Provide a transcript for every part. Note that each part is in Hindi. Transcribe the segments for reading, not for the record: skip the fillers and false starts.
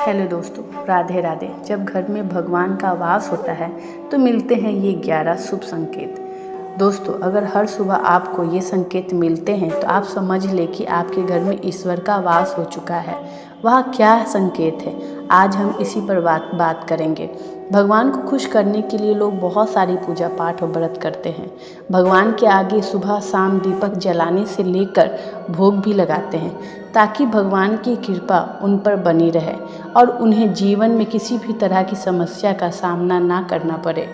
हेलो दोस्तों, राधे राधे। जब घर में भगवान का वास होता है तो मिलते हैं ये 11 शुभ संकेत। दोस्तों, अगर हर सुबह आपको ये संकेत मिलते हैं तो आप समझ लें कि आपके घर में ईश्वर का वास हो चुका है। वह क्या संकेत है, आज हम इसी पर बात करेंगे। भगवान को खुश करने के लिए लोग बहुत सारी पूजा पाठ और व्रत करते हैं। भगवान के आगे सुबह शाम दीपक जलाने से लेकर भोग भी लगाते हैं ताकि भगवान की कृपा उन पर बनी रहे और उन्हें जीवन में किसी भी तरह की समस्या का सामना ना करना पड़े।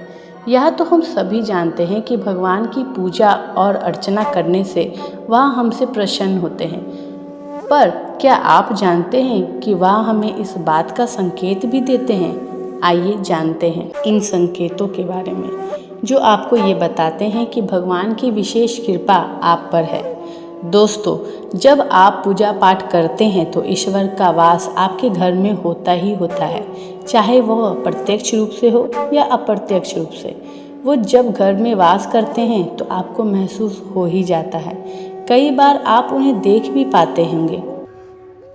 यह तो हम सभी जानते हैं कि भगवान की पूजा और अर्चना करने से वह हमसे प्रसन्न होते हैं, पर क्या आप जानते हैं कि वह हमें इस बात का संकेत भी देते हैं? आइए जानते हैं इन संकेतों के बारे में, जो आपको ये बताते हैं कि भगवान की विशेष कृपा आप पर है। दोस्तों, जब आप पूजा पाठ करते हैं तो ईश्वर का वास आपके घर में होता ही होता है, चाहे वह प्रत्यक्ष रूप से हो या अप्रत्यक्ष रूप से। वो जब घर में वास करते हैं तो आपको महसूस हो ही जाता है। कई बार आप उन्हें देख भी पाते होंगे।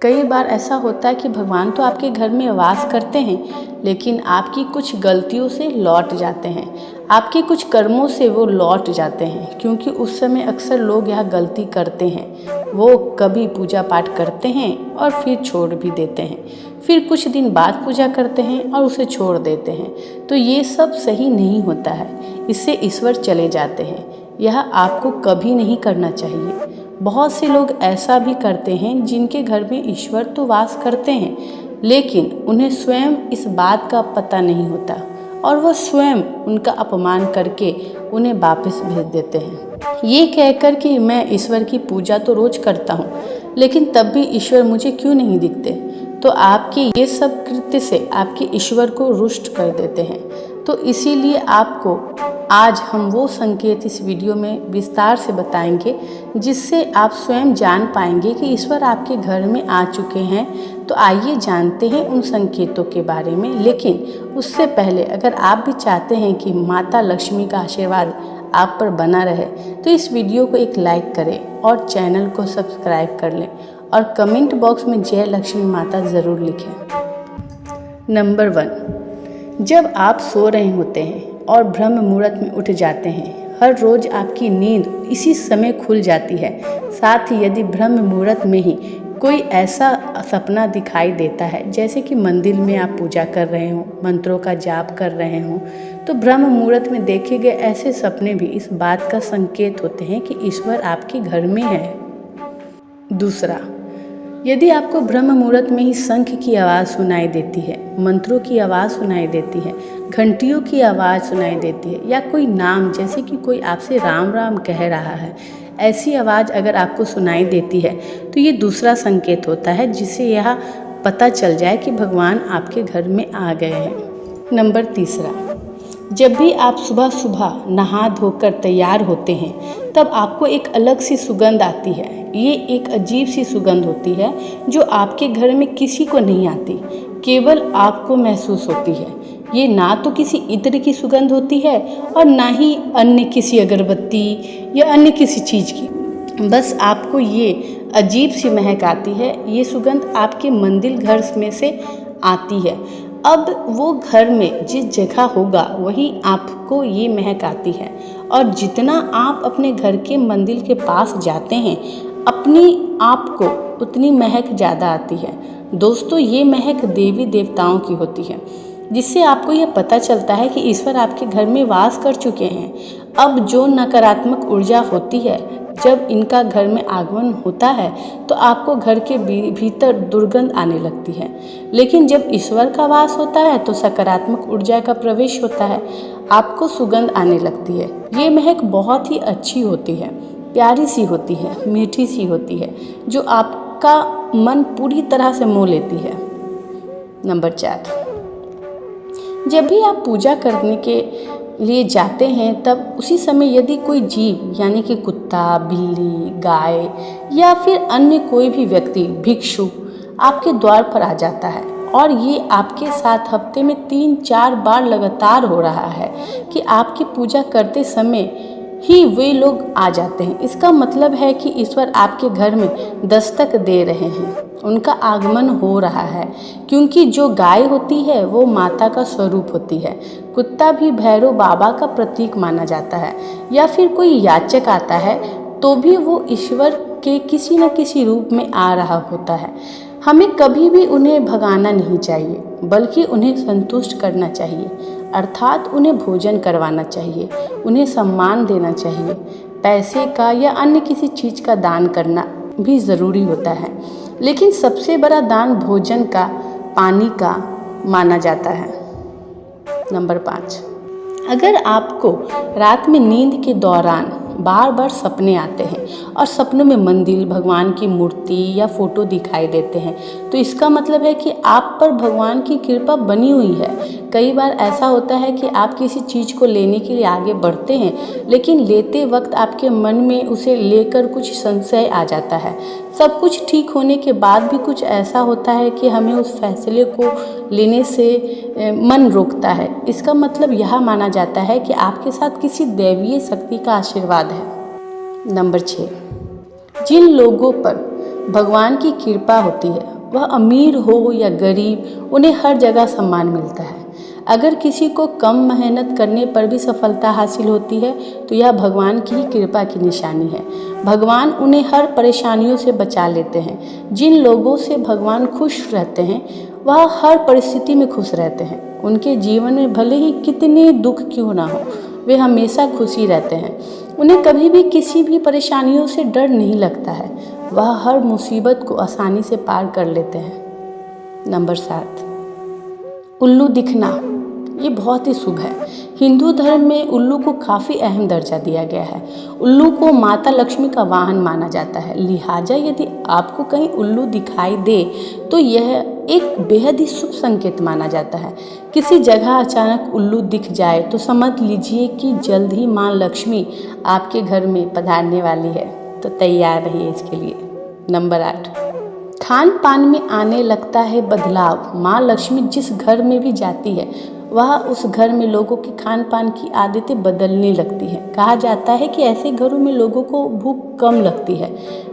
कई बार ऐसा होता है कि भगवान तो आपके घर में वास करते हैं, लेकिन आपकी कुछ गलतियों से लौट जाते हैं, आपके कुछ कर्मों से वो लौट जाते हैं, क्योंकि उस समय अक्सर लोग यह गलती करते हैं। वो कभी पूजा पाठ करते हैं और फिर छोड़ भी देते हैं, फिर कुछ दिन बाद पूजा करते हैं और उसे छोड़ देते हैं। तो ये सब सही नहीं होता है, इससे ईश्वर चले जाते हैं। यह आपको कभी नहीं करना चाहिए। बहुत से लोग ऐसा भी करते हैं जिनके घर में ईश्वर तो वास करते हैं, लेकिन उन्हें स्वयं इस बात का पता नहीं होता और वह स्वयं उनका अपमान करके उन्हें वापस भेज देते हैं, ये कहकर कि मैं ईश्वर की पूजा तो रोज करता हूँ, लेकिन तब भी ईश्वर मुझे क्यों नहीं दिखते। तो आपके ये सब कृत्य से आपके ईश्वर को रुष्ट कर देते हैं। तो इसीलिए आपको आज हम वो संकेत इस वीडियो में विस्तार से बताएंगे, जिससे आप स्वयं जान पाएंगे कि ईश्वर आपके घर में आ चुके हैं। तो आइए जानते हैं उन संकेतों के बारे में। लेकिन उससे पहले अगर आप भी चाहते हैं कि माता लक्ष्मी का आशीर्वाद आप पर बना रहे तो इस वीडियो को एक लाइक करें और चैनल को सब्सक्राइब कर लें और कमेंट बॉक्स में जय लक्ष्मी माता ज़रूर लिखें। नंबर 1, जब आप सो रहे होते हैं और ब्रह्म मुहूर्त में उठ जाते हैं। हर रोज़ आपकी नींद इसी समय खुल जाती है। साथ ही यदि ब्रह्म मुहूर्त में ही कोई ऐसा सपना दिखाई देता है, जैसे कि मंदिर में आप पूजा कर रहे हो, मंत्रों का जाप कर रहे हो, तो ब्रह्म मुहूर्त में देखे गए ऐसे सपने भी इस बात का संकेत होते हैं कि ईश्वर आपके घर में है। दूसरा, यदि आपको ब्रह्म मुहूर्त में ही शंख की आवाज़ सुनाई देती है, मंत्रों की आवाज़ सुनाई देती है, घंटियों की आवाज़ सुनाई देती है, या कोई नाम जैसे कि कोई आपसे राम राम कह रहा है, ऐसी आवाज़ अगर आपको सुनाई देती है तो ये दूसरा संकेत होता है, जिससे यह पता चल जाए कि भगवान आपके घर में आ गए हैं। नंबर 3, जब भी आप सुबह सुबह नहा धोकर तैयार होते हैं तब आपको एक अलग सी सुगंध आती है। ये एक अजीब सी सुगंध होती है जो आपके घर में किसी को नहीं आती, केवल आपको महसूस होती है। ये ना तो किसी इत्र की सुगंध होती है और ना ही अन्य किसी अगरबत्ती या अन्य किसी चीज़ की, बस आपको ये अजीब सी महक आती है। ये सुगंध आपके मंदिर घर में से आती है। अब वो घर में जिस जगह होगा वहीं आपको ये महक आती है, और जितना आप अपने घर के मंदिर के पास जाते हैं अपनी आप को उतनी महक ज़्यादा आती है। दोस्तों, ये महक देवी देवताओं की होती है, जिससे आपको यह पता चलता है कि ईश्वर आपके घर में वास कर चुके हैं। अब जो नकारात्मक ऊर्जा होती है, जब इनका घर में आगमन होता है तो आपको घर के भीतर दुर्गंध आने लगती है, लेकिन जब ईश्वर का वास होता है तो सकारात्मक ऊर्जा का प्रवेश होता है, आपको सुगंध आने लगती है। ये महक बहुत ही अच्छी होती है, प्यारी सी होती है, मीठी सी होती है, जो आपका मन पूरी तरह से मोह लेती है। नंबर 4, जब भी आप पूजा करने के लिए जाते हैं तब उसी समय यदि कोई जीव यानी कि कुत्ता, बिल्ली, गाय या फिर अन्य कोई भी व्यक्ति, भिक्षु आपके द्वार पर आ जाता है, और ये आपके साथ हफ्ते में 3-4 बार लगातार हो रहा है कि आपकी पूजा करते समय ही वे लोग आ जाते हैं। इसका मतलब है कि ईश्वर आपके घर में दस्तक दे रहे हैं, उनका आगमन हो रहा है, क्योंकि जो गाय होती है वो माता का स्वरूप होती है। कुत्ता भी भैरव बाबा का प्रतीक माना जाता है, या फिर कोई याचक आता है तो भी वो ईश्वर के किसी न किसी रूप में आ रहा होता है। हमें कभी भी उन्हें भगाना नहीं चाहिए, बल्कि उन्हें संतुष्ट करना चाहिए, अर्थात उन्हें भोजन करवाना चाहिए, उन्हें सम्मान देना चाहिए। पैसे का या अन्य किसी चीज़ का दान करना भी ज़रूरी होता है, लेकिन सबसे बड़ा दान भोजन का, पानी का माना जाता है। नंबर 5, अगर आपको रात में नींद के दौरान बार बार सपने आते हैं और सपनों में मंदिर, भगवान की मूर्ति या फोटो दिखाई देते हैं, तो इसका मतलब है कि आप पर भगवान की कृपा बनी हुई है। कई बार ऐसा होता है कि आप किसी चीज़ को लेने के लिए आगे बढ़ते हैं, लेकिन लेते वक्त आपके मन में उसे लेकर कुछ संशय आ जाता है। सब कुछ ठीक होने के बाद भी कुछ ऐसा होता है कि हमें उस फैसले को लेने से मन रोकता है। इसका मतलब यह माना जाता है कि आपके साथ किसी दैवीय शक्ति का आशीर्वाद है। नंबर 6, जिन लोगों पर भगवान की कृपा होती है, वह अमीर हो या गरीब, उन्हें हर जगह सम्मान मिलता है। अगर किसी को कम मेहनत करने पर भी सफलता हासिल होती है तो यह भगवान की ही कृपा की निशानी है। भगवान उन्हें हर परेशानियों से बचा लेते हैं। जिन लोगों से भगवान खुश रहते हैं वह हर परिस्थिति में खुश रहते हैं। उनके जीवन में भले ही कितने दुख क्यों ना हो, वे हमेशा खुशी रहते हैं। उन्हें कभी भी किसी भी परेशानियों से डर नहीं लगता है, वह हर मुसीबत को आसानी से पार कर लेते हैं। नंबर 7, उल्लू दिखना, ये बहुत ही शुभ है। हिंदू धर्म में उल्लू को काफ़ी अहम दर्जा दिया गया है। उल्लू को माता लक्ष्मी का वाहन माना जाता है, लिहाजा यदि आपको कहीं उल्लू दिखाई दे तो यह एक बेहद ही शुभ संकेत माना जाता है। किसी जगह अचानक उल्लू दिख जाए तो समझ लीजिए कि जल्द ही माँ लक्ष्मी आपके घर में पधारने वाली है, तो तैयार रहिए इसके लिए। नंबर 8, खान पान में आने लगता है बदलाव। माँ लक्ष्मी जिस घर में भी जाती है वह उस घर में लोगों के खान पान की आदतें बदलने लगती हैं। कहा जाता है कि ऐसे घरों में लोगों को भूख कम लगती है।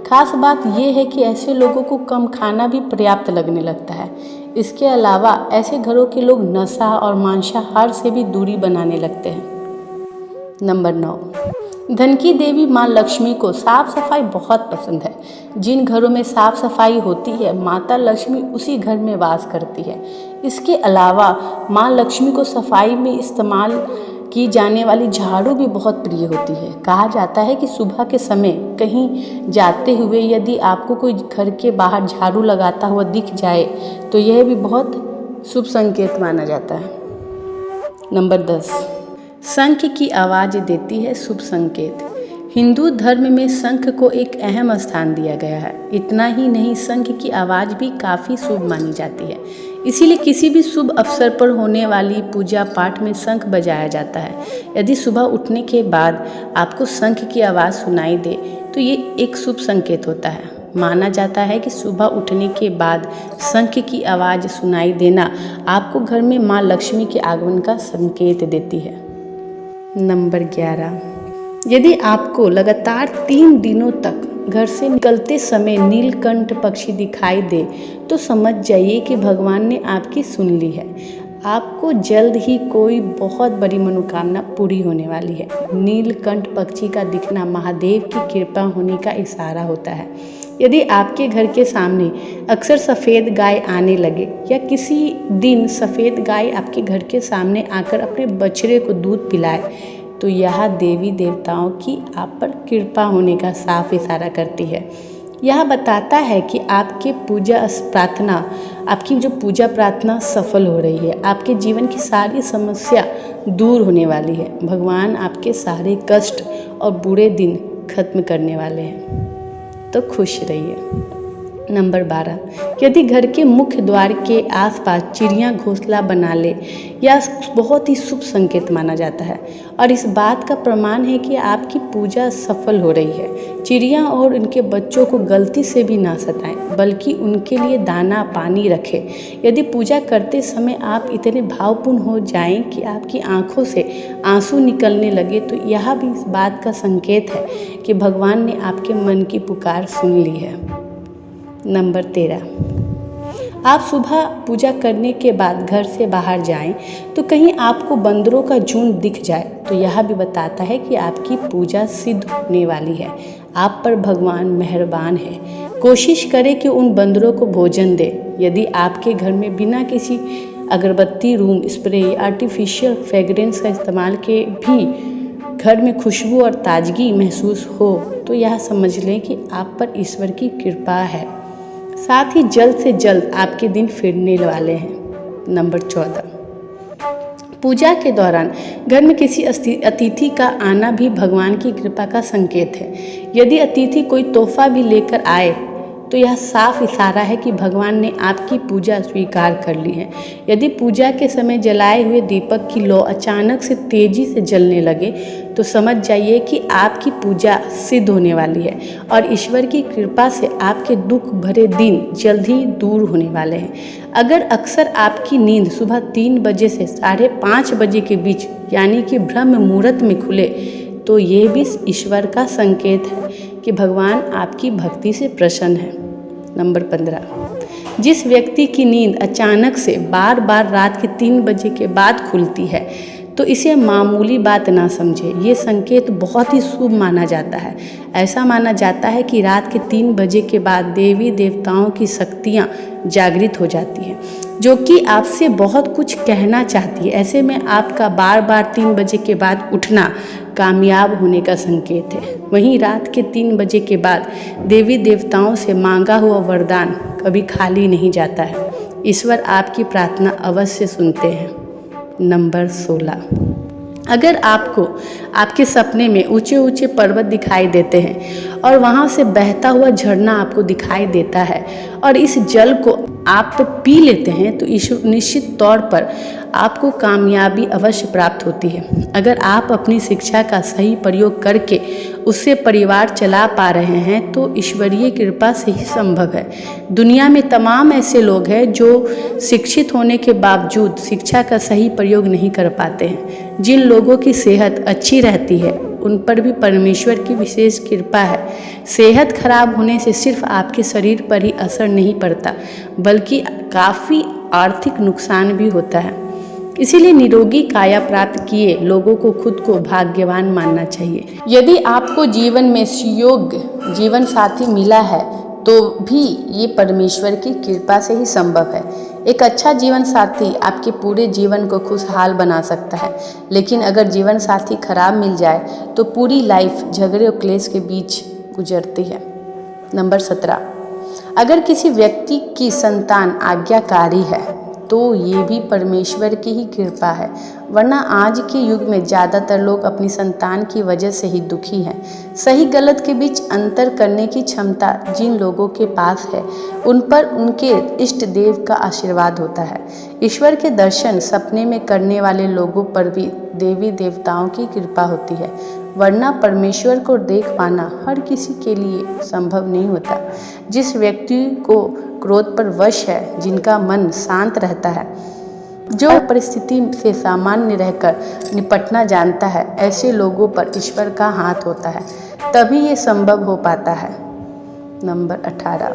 खास बात यह है कि ऐसे लोगों को कम खाना भी पर्याप्त लगने लगता है। इसके अलावा ऐसे घरों के लोग नशा और मांसाहार से भी दूरी बनाने लगते हैं। नंबर 9, धन की देवी माँ लक्ष्मी को साफ सफाई बहुत पसंद है। जिन घरों में साफ सफाई होती है माता लक्ष्मी उसी घर में वास करती है। इसके अलावा माँ लक्ष्मी को सफाई में इस्तेमाल की जाने वाली झाड़ू भी बहुत प्रिय होती है। कहा जाता है कि सुबह के समय कहीं जाते हुए यदि आपको कोई घर के बाहर झाड़ू लगाता हुआ दिख जाए तो यह भी बहुत शुभ संकेत माना जाता है। नंबर 10, शंख की आवाज़ देती है शुभ संकेत। हिंदू धर्म में शंख को एक अहम स्थान दिया गया है। इतना ही नहीं, शंख की आवाज़ भी काफ़ी शुभ मानी जाती है। इसीलिए किसी भी शुभ अवसर पर होने वाली पूजा पाठ में शंख बजाया जाता है। यदि सुबह उठने के बाद आपको शंख की आवाज़ सुनाई दे तो ये एक शुभ संकेत होता है। माना जाता है कि सुबह उठने के बाद शंख की आवाज़ सुनाई देना आपको घर में माँ लक्ष्मी के आगमन का संकेत देती है। नंबर 11, यदि आपको लगातार 3 दिनों तक घर से निकलते समय नीलकंठ पक्षी दिखाई दे तो समझ जाइए कि भगवान ने आपकी सुन ली है। आपको जल्द ही कोई बहुत बड़ी मनोकामना पूरी होने वाली है। नीलकंठ पक्षी का दिखना महादेव की कृपा होने का इशारा होता है। यदि आपके घर के सामने अक्सर सफ़ेद गाय आने लगे या किसी दिन सफ़ेद गाय आपके घर के सामने आकर अपने बछड़े को दूध पिलाए तो यह देवी देवताओं की आप पर कृपा होने का साफ इशारा करती है। यह बताता है कि आपकी जो पूजा प्रार्थना सफल हो रही है। आपके जीवन की सारी समस्या दूर होने वाली है। भगवान आपके सारे कष्ट और बुरे दिन खत्म करने वाले हैं। तो खुश रहिए। नंबर 12, यदि घर के मुख्य द्वार के आसपास चिड़ियाँ घोंसला बना ले या बहुत ही शुभ संकेत माना जाता है और इस बात का प्रमाण है कि आपकी पूजा सफल हो रही है। चिड़ियाँ और उनके बच्चों को गलती से भी ना सताएं, बल्कि उनके लिए दाना पानी रखें। यदि पूजा करते समय आप इतने भावपूर्ण हो जाएं कि आपकी आंखों से आंसू निकलने लगे तो यह भी इस बात का संकेत है कि भगवान ने आपके मन की पुकार सुन ली है। नंबर 13, आप सुबह पूजा करने के बाद घर से बाहर जाएं तो कहीं आपको बंदरों का झुंड दिख जाए तो यह भी बताता है कि आपकी पूजा सिद्ध होने वाली है। आप पर भगवान मेहरबान है। कोशिश करें कि उन बंदरों को भोजन दें। यदि आपके घर में बिना किसी अगरबत्ती, रूम स्प्रे, आर्टिफिशियल फ्रेगरेंस का इस्तेमाल के भी घर में खुशबू और ताजगी महसूस हो तो यह समझ लें कि आप पर ईश्वर की कृपा है। साथ ही जल्द से जल्द आपके दिन फिरने वाले हैं। नंबर 14, पूजा के दौरान घर में किसी अतिथि का आना भी भगवान की कृपा का संकेत है। यदि अतिथि कोई तोहफा भी लेकर आए तो यह साफ इशारा है कि भगवान ने आपकी पूजा स्वीकार कर ली है। यदि पूजा के समय जलाए हुए दीपक की लौ अचानक से तेजी से जलने लगे तो समझ जाइए कि आपकी पूजा सिद्ध होने वाली है और ईश्वर की कृपा से आपके दुख भरे दिन जल्द ही दूर होने वाले हैं। अगर अक्सर आपकी नींद सुबह 3 बजे से 5:30 बजे के बीच यानी कि ब्रह्म मुहूर्त में खुले तो ये भी ईश्वर का संकेत है कि भगवान आपकी भक्ति से प्रसन्न है। नंबर 15, जिस व्यक्ति की नींद अचानक से बार बार रात के 3 बजे के बाद खुलती है तो इसे मामूली बात ना समझे। ये संकेत बहुत ही शुभ माना जाता है। ऐसा माना जाता है कि रात के 3 बजे के बाद देवी देवताओं की शक्तियाँ जागृत हो जाती हैं जो कि आपसे बहुत कुछ कहना चाहती है। ऐसे में आपका बार बार 3 बजे के बाद उठना कामयाब होने का संकेत है। वहीं रात के 3 बजे के बाद देवी देवताओं से मांगा हुआ वरदान कभी खाली नहीं जाता है। ईश्वर आपकी प्रार्थना अवश्य सुनते हैं। नंबर 16, अगर आपको आपके सपने में ऊंचे ऊंचे पर्वत दिखाई देते हैं और वहां से बहता हुआ झरना आपको दिखाई देता है और इस जल को आप पी लेते हैं तो निश्चित तौर पर आपको कामयाबी अवश्य प्राप्त होती है। अगर आप अपनी शिक्षा का सही प्रयोग करके उससे परिवार चला पा रहे हैं तो ईश्वरीय कृपा से ही संभव है। दुनिया में तमाम ऐसे लोग हैं जो शिक्षित होने के बावजूद शिक्षा का सही प्रयोग नहीं कर पाते हैं। जिन लोगों की सेहत अच्छी रहती है उन पर भी परमेश्वर की विशेष कृपा है। सेहत खराब होने से सिर्फ आपके शरीर पर ही असर नहीं पड़ता बल्कि काफ़ी आर्थिक नुकसान भी होता है। इसीलिए निरोगी काया प्राप्त किए लोगों को खुद को भाग्यवान मानना चाहिए। यदि आपको जीवन में सुयोग्य जीवन साथी मिला है तो भी ये परमेश्वर की कृपा से ही संभव है। एक अच्छा जीवन साथी आपके पूरे जीवन को खुशहाल बना सकता है, लेकिन अगर जीवन साथी खराब मिल जाए तो पूरी लाइफ झगड़े और क्लेश के बीच गुजरती है। नंबर 17, अगर किसी व्यक्ति की संतान आज्ञाकारी है तो ये भी परमेश्वर की ही कृपा है, वरना आज के युग में ज़्यादातर लोग अपनी संतान की वजह से ही दुखी हैं। सही गलत के बीच अंतर करने की क्षमता जिन लोगों के पास है उन पर उनके इष्ट देव का आशीर्वाद होता है। ईश्वर के दर्शन सपने में करने वाले लोगों पर भी देवी देवताओं की कृपा होती है, वरना परमेश्वर को देख पाना हर किसी के लिए संभव नहीं होता। जिस व्यक्ति को क्रोध पर वश है, जिनका मन शांत रहता है, जो परिस्थिति से सामान्य रहकर निपटना जानता है, ऐसे लोगों पर ईश्वर का हाथ होता है, तभी ये संभव हो पाता है। नंबर 18,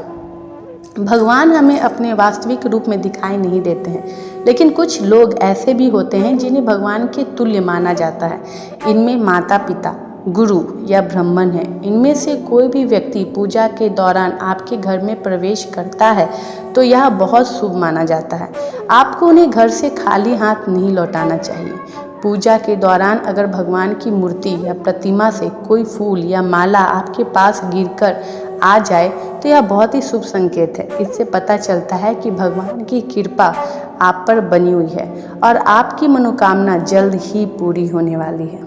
भगवान हमें अपने वास्तविक रूप में दिखाई नहीं देते हैं, लेकिन कुछ लोग ऐसे भी होते हैं जिन्हें भगवान के तुल्य माना जाता है। इनमें माता पिता, गुरु या ब्राह्मण है। इनमें से कोई भी व्यक्ति पूजा के दौरान आपके घर में प्रवेश करता है तो यह बहुत शुभ माना जाता है। आपको उन्हें घर से खाली हाथ नहीं लौटाना चाहिए। पूजा के दौरान अगर भगवान की मूर्ति या प्रतिमा से कोई फूल या माला आपके पास गिरकर आ जाए तो यह बहुत ही शुभ संकेत है। इससे पता चलता है कि भगवान की कृपा आप पर बनी हुई है और आपकी मनोकामना जल्द ही पूरी होने वाली है।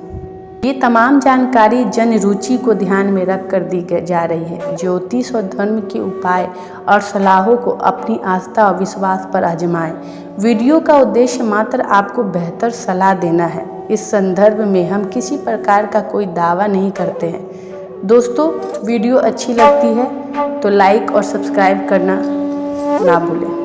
ये तमाम जानकारी जन रुचि को ध्यान में रख कर दी जा रही है। ज्योतिष और धर्म के उपाय और सलाहों को अपनी आस्था और विश्वास पर आजमाएं। वीडियो का उद्देश्य मात्र आपको बेहतर सलाह देना है। इस संदर्भ में हम किसी प्रकार का कोई दावा नहीं करते हैं। दोस्तों, वीडियो अच्छी लगती है तो लाइक और सब्सक्राइब करना ना भूलें।